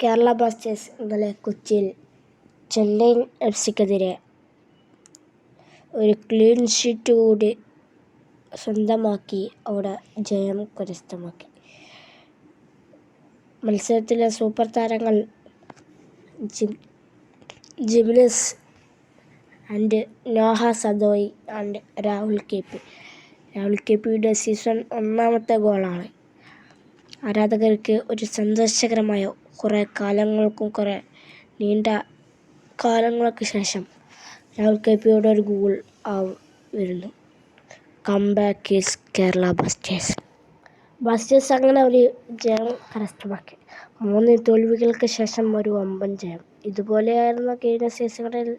Kerala Blasters ഇന്നലെ കൊച്ചിയിൽ ചെന്നൈ എഫ്.സിക്കെതിരെ ഒരു ക്ലീൻ ഷീറ്റ് കൂടി സ്വന്തമാക്കി അവിടെ ജയം കരസ്ഥമാക്കി. മത്സരത്തിലെ സൂപ്പർ താരങ്ങൾ Jimenez and Noah Sadaoui and Rahul കെ.പിയുടെ സീസൺ ഒന്നാമത്തെ ഗോളാണ് ആരാധകർക്ക് ഒരു സന്തോഷകരമായ കുറേ നീണ്ട കാലങ്ങൾക്ക് ശേഷം രാഹുൽ കെ.പിയുടെ ഒരു ഗോൾ വരുന്നു. കംബാക്ക് ഈസ് കേരള ബ്ലാസ്റ്റേഴ്സ് അങ്ങനെ ഒരു ജയം കരസ്ഥമാക്കി. 3 തോൽവികൾക്ക് ശേഷം ഒരു വമ്പൻ ജയം. ഇതുപോലെയായിരുന്നു കഴിഞ്ഞ സീസണുകളിൽ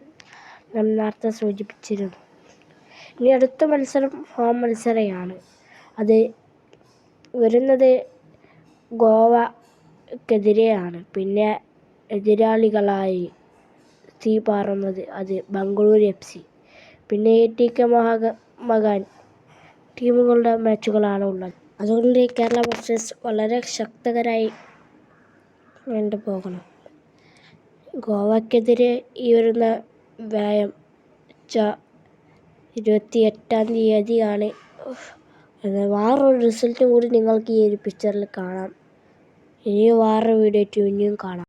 നാം നേരത്തെ സൂചിപ്പിച്ചിരുന്നു. ഇനി അടുത്ത മത്സരം ഹോം മത്സരമാണ്. അത് വരുന്നത് ഗോവക്കെതിരെയാണ്. പിന്നെ എതിരാളികളായി തീ പാറുന്നത് അത് ബംഗളൂരു എഫ്.സി, പിന്നെ എ.ടി.കെ മൊഹൻ ടീമുകളുടെ മാച്ചുകളാണ് ഉള്ളത്. അതുകൊണ്ട് കേരള ബ്ലാസ്റ്റേഴ്സ് വളരെ ശക്തരായി പോകണം. ഗോവക്കെതിരെ ഈ വരുന്ന വ്യാഴാഴ്ച 28-ാം തീയതിയാണ്. വേറൊരു റിസൾട്ടും കൂടി നിങ്ങൾക്ക് ഈ ഒരു പിക്ചറിൽ കാണാം. ഇനിയും വേറൊരു വീഡിയോ ആയിട്ട് ഇനിയും കാണാം.